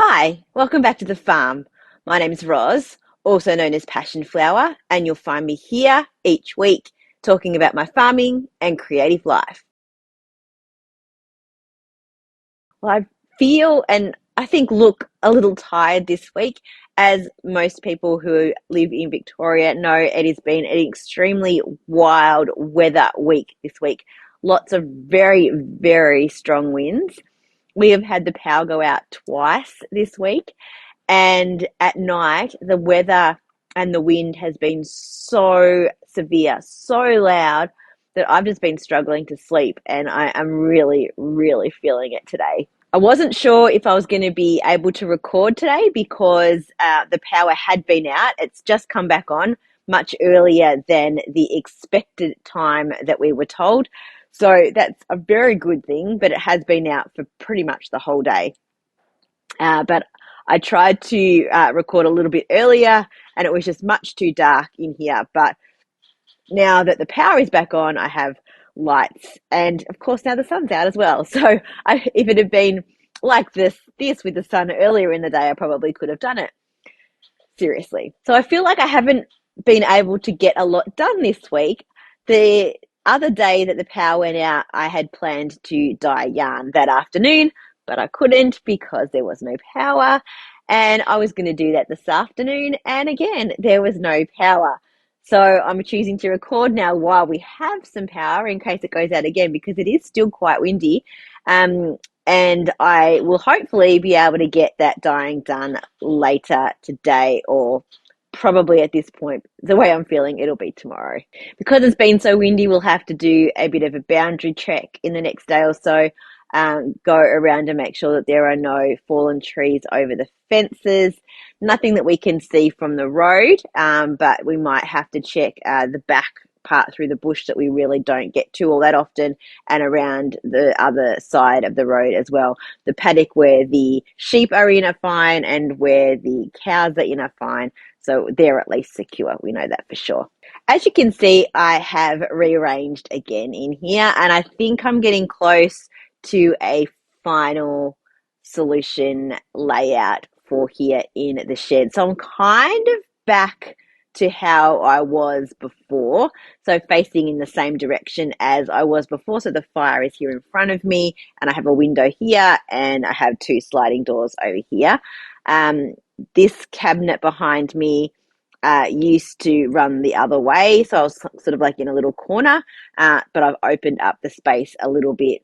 Hi, welcome back to the farm. My name's Roz, also known as Passion Flower, and you'll find me here each week talking about my farming and creative life. Well, I feel and I think look a little tired this week. As most people who live in Victoria know, it has been an extremely wild weather week this week. Lots of very, very strong winds. We have had the power go out twice this week. And at night, the weather and the wind has been so severe, so loud that I've just been struggling to sleep. And I am really, really feeling it today. I wasn't sure if I was going to be able to record today because the power had been out. It's just come back on much earlier than the expected time that we were told. So that's a very good thing, but it has been out for pretty much the whole day. But I tried to record a little bit earlier and it was just much too dark in here. But now that the power is back on, I have lights. And of course, now the sun's out as well. So if it had been like this with the sun earlier in the day, I probably could have done it. Seriously. So I feel like I haven't been able to get a lot done this week. The other day that the power went out, I had planned to dye yarn that afternoon, but I couldn't because there was no power. And I was going to do that this afternoon. And again, there was no power. So I'm choosing to record now while we have some power in case it goes out again because it is still quite windy. And I will hopefully be able to get that dyeing done later today or probably at this point, the way I'm feeling, it'll be tomorrow. Because it's been so windy, we'll have to do a bit of a boundary check in the next day or so, go around and make sure that there are no fallen trees over the fences. Nothing that we can see from the road, but we might have to check the back part through the bush that we really don't get to all that often and around the other side of the road as well. The paddock where the sheep are in are fine and where the cows are in are fine. So they're at least secure. We know that for sure. As you can see, I have rearranged again in here and I think I'm getting close to a final solution layout for here in the shed. So I'm kind of back to how I was before. So facing in the same direction as I was before. So the fire is here in front of me and I have a window here and I have two sliding doors over here. This cabinet behind me used to run the other way. So I was sort of like in a little corner, but I've opened up the space a little bit.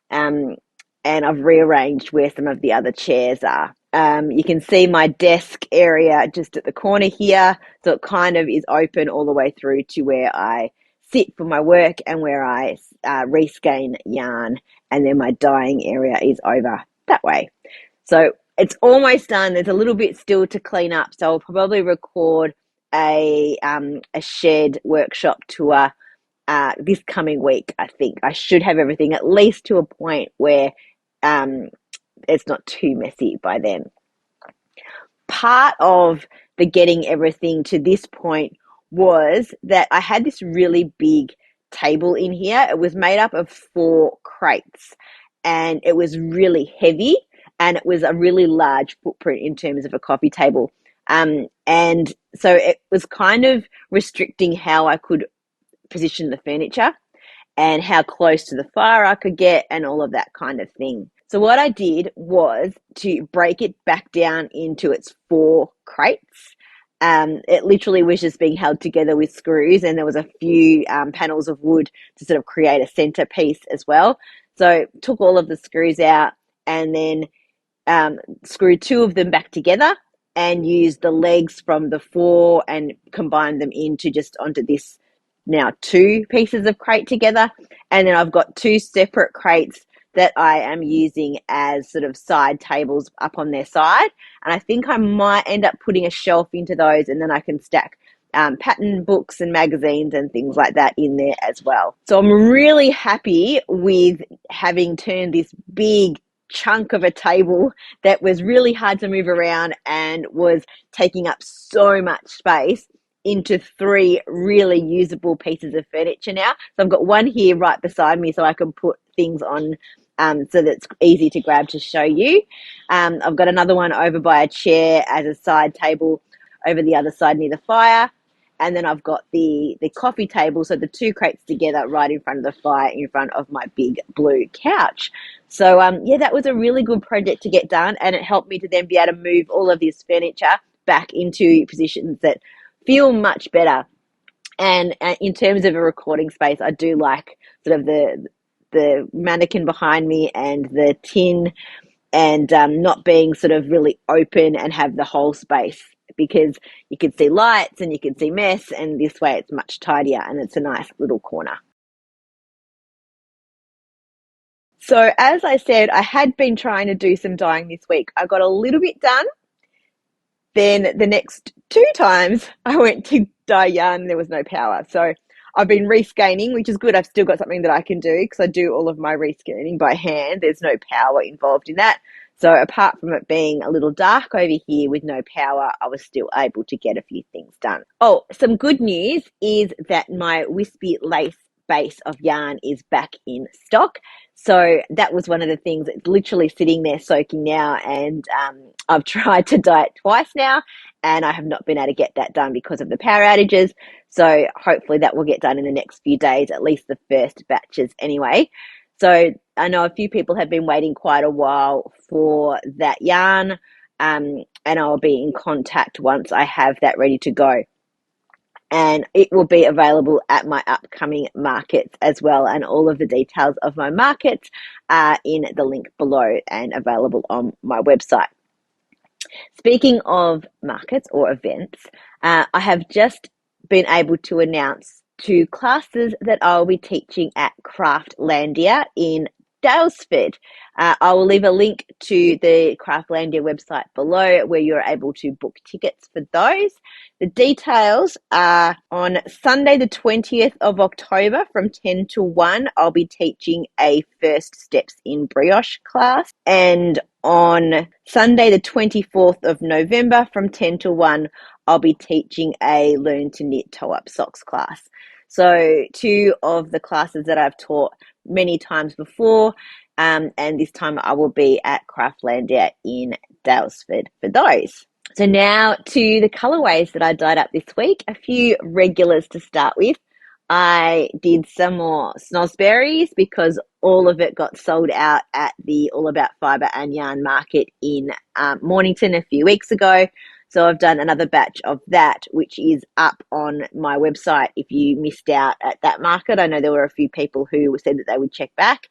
And I've rearranged where some of the other chairs are. You can see my desk area just at the corner here. So it kind of is open all the way through to where I sit for my work and where I reskein yarn. And then my dyeing area is over that way. So it's almost done. There's a little bit still to clean up. So I'll probably record a shed workshop tour this coming week. I think I should have everything at least to a point where it's not too messy by then. Part of the getting everything to this point was that I had this really big table in here. It was made up of 4 crates and it was really heavy and it was a really large footprint in terms of a coffee table. And so it was kind of restricting how I could position the furniture and how close to the fire I could get and all of that kind of thing. So what I did was to break it back down into its 4 crates. It literally was just being held together with screws and there was a few panels of wood to sort of create a centerpiece as well. So took all of the screws out and then screwed 2 of them back together and used the legs from the 4 and combined them onto this now 2 pieces of crate together. And then I've got 2 separate crates that I am using as sort of side tables up on their side. And I think I might end up putting a shelf into those and then I can stack pattern books and magazines and things like that in there as well. So I'm really happy with having turned this big chunk of a table that was really hard to move around and was taking up so much space into 3 really usable pieces of furniture now. So I've got one here right beside me so I can put things on so that's easy to grab to show you. I've got another one over by a chair as a side table over the other side near the fire. And then I've got the coffee table, so the two crates together right in front of the fire in front of my big blue couch. So, yeah, that was a really good project to get done, and it helped me to then be able to move all of this furniture back into positions that feel much better. And in terms of a recording space, I do like sort of the mannequin behind me and the tin, and not being sort of really open and have the whole space, because you can see lights and you can see mess, and this way it's much tidier and it's a nice little corner. So as I said, I had been trying to do some dyeing this week. I got a little bit done. Then the next two times I went to dye yarn, there was no power. So I've been rescanning, which is good. I've still got something that I can do because I do all of my rescanning by hand. There's no power involved in that. So apart from it being a little dark over here with no power, I was still able to get a few things done. Oh, some good news is that my wispy lace base of yarn is back in stock. So that was one of the things that's literally sitting there soaking now, and I've tried to dye it twice now, and I have not been able to get that done because of the power outages. So hopefully that will get done in the next few days, at least the first batches anyway. So I know a few people have been waiting quite a while for that yarn, and I'll be in contact once I have that ready to go. And it will be available at my upcoming markets as well. And all of the details of my markets are in the link below and available on my website. Speaking of markets or events, I have just been able to announce two classes that I'll be teaching at Craftlandia in Daylesford. I will leave a link to the Craftlandia website below where you're able to book tickets for those. The details are on Sunday the 20th of October from 10 to 1. I'll be teaching a First Steps in Brioche class, and on Sunday the 24th of November from 10 to 1, I'll be teaching a Learn to Knit Toe-Up Socks class. So two of the classes that I've taught many times before, and this time I will be at Craftlandia in Daylesford for those. So now to the colourways that I dyed up this week. A few regulars to start with. I did some more snozzberries because all of it got sold out at the All About Fibre and Yarn market in Mornington a few weeks ago. So I've done another batch of that, which is up on my website if you missed out at that market. I know there were a few people who said that they would check back.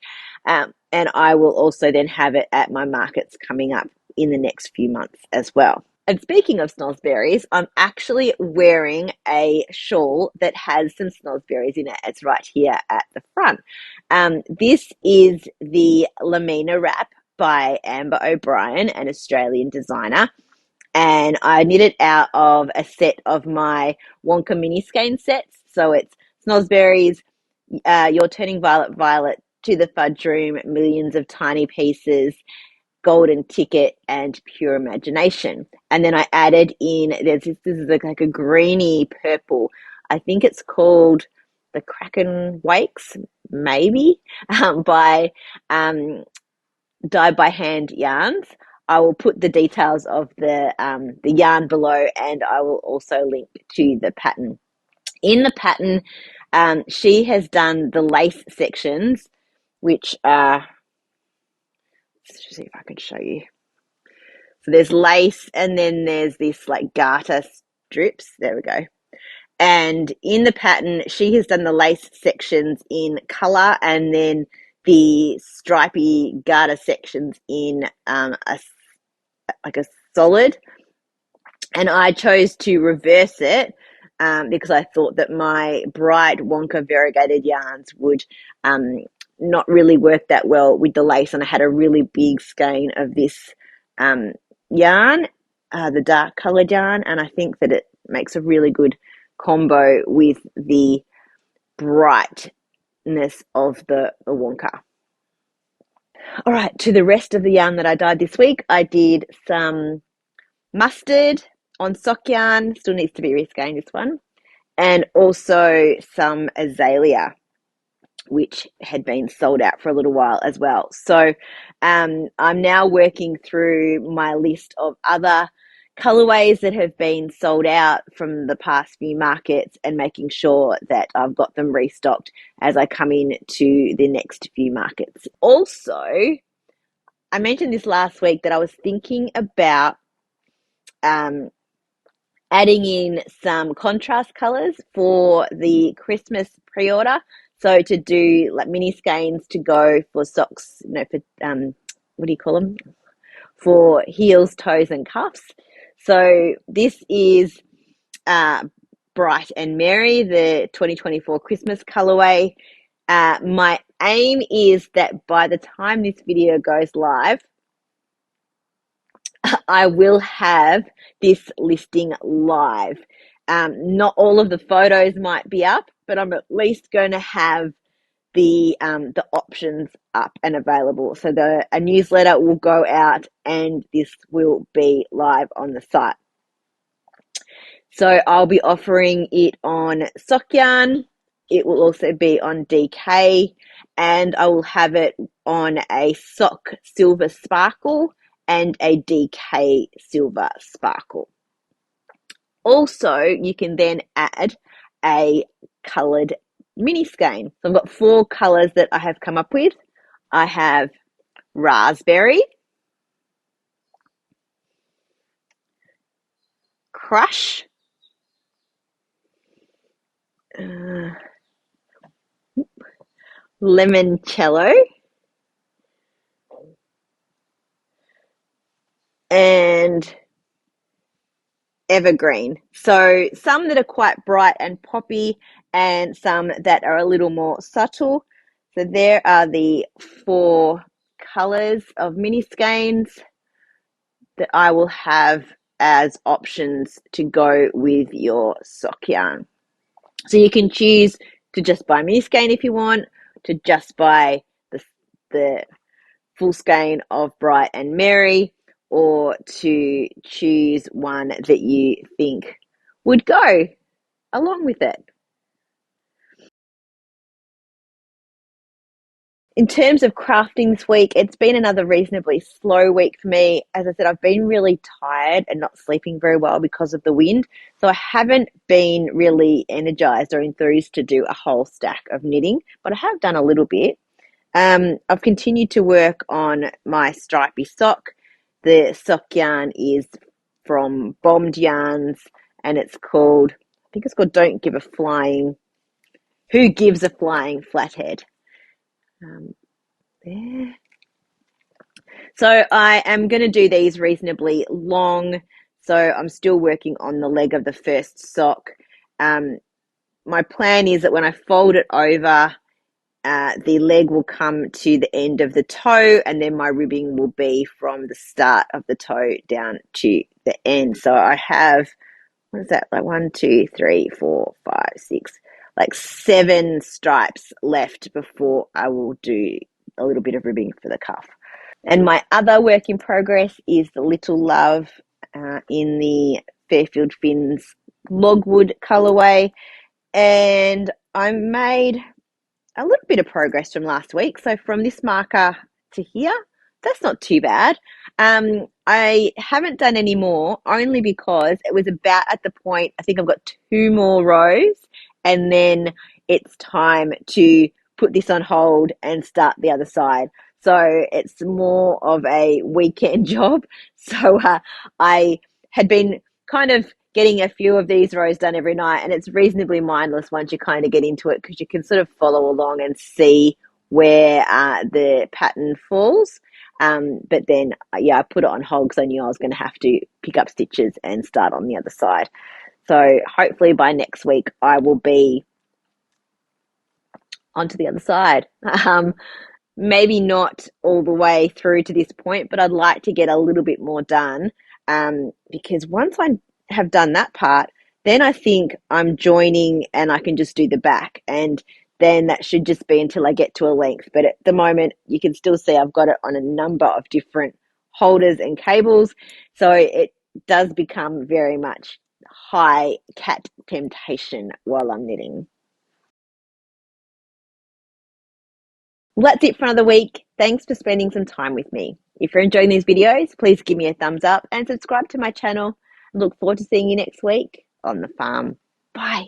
And I will also then have it at my markets coming up in the next few months as well. And speaking of snozzberries, I'm actually wearing a shawl that has some snozzberries in it. It's right here at the front. This is the Lamina wrap by Amber O'Brien, an Australian designer. And I knit it out of a set of my Wonka mini Skeins sets. So it's snozzberries, You're Turning Violet Violet, To the Fudge Room, Millions of Tiny Pieces, Golden Ticket, and Pure Imagination. And then I added in, this is like a greeny purple. I think it's called the Kraken Wakes, maybe, by Dyed by Hand Yarns. I will put the details of the yarn below, and I will also link to the pattern. In the pattern, she has done the lace sections, which are, let's see if I can show you. So there's lace, and then there's this like garter strips. There we go. And in the pattern, she has done the lace sections in colour, and then the stripy garter sections in a solid. And I chose to reverse it because I thought that my bright Wonka variegated yarns would not really work that well with the lace, and I had a really big skein of this yarn, the dark coloured yarn, and I think that it makes a really good combo with the brightness of the Wonka. All right, to the rest of the yarn that I dyed this week, I did some mustard on sock yarn, still needs to be reskeined, this one, and also some azalea. which had been sold out for a little while as well. So I'm now working through my list of other colorways that have been sold out from the past few markets and making sure that I've got them restocked as I come in to the next few markets. Also, I mentioned this last week that I was thinking about um, adding in some contrast colors for the Christmas pre-order. So to do like mini skeins to go for socks, for what do you call them? For heels, toes, and cuffs. So this is Bright and Merry, the 2024 Christmas colorway. My aim is that by the time this video goes live, I will have this listing live. Not all of the photos might be up, but I'm at least going to have the options up and available. So a newsletter will go out and this will be live on the site. So I'll be offering it on sock yarn. It will also be on DK, and I will have it on a sock silver sparkle and a DK silver sparkle. Also, you can then add a coloured mini skein. So I've got 4 colours that I have come up with. I have raspberry, crush, limoncello, and evergreen. So some that are quite bright and poppy and some that are a little more subtle. So there are the 4 colours of mini skeins that I will have as options to go with your sock yarn. So you can choose to just buy mini skein if you want, to just buy the full skein of Bright and Merry, or to choose one that you think would go along with it. In terms of crafting this week, it's been another reasonably slow week for me. As I said, I've been really tired and not sleeping very well because of the wind. So I haven't been really energized or enthused to do a whole stack of knitting, but I have done a little bit. I've continued to work on my stripy sock. The sock yarn is from Bombed Yarns and I think it's called Who Gives a Flying Flathead. There. So I am going to do these reasonably long. So I'm still working on the leg of the first sock. My plan is that when I fold it over, the leg will come to the end of the toe, and then my ribbing will be from the start of the toe down to the end. So I have, what is that, like 1, 2, 3, 4, 5, 6, like 7 stripes left before I will do a little bit of ribbing for the cuff. And my other work in progress is the Little Love in the Fairfield Fins logwood colorway. And I made a little bit of progress from last week. So from this marker to here, that's not too bad. I haven't done any more only because it was about at the point, I think I've got 2 more rows and then it's time to put this on hold and start the other side. So it's more of a weekend job. So I had been kind of getting a few of these rows done every night, and it's reasonably mindless once you kind of get into it because you can sort of follow along and see where the pattern falls. But then, I put it on hold because I knew I was going to have to pick up stitches and start on the other side. So hopefully by next week I will be onto the other side. Maybe not all the way through to this point, but I'd like to get a little bit more done because once I have done that part, then I think I'm joining and I can just do the back, and then that should just be until I get to a length. But at the moment, you can still see I've got it on a number of different holders and cables, so it does become very much high cat temptation while I'm knitting. Well, that's it for another week. Thanks for spending some time with me. If you're enjoying these videos, please give me a thumbs up and subscribe to my channel. I look forward to seeing you next week on the farm. Bye.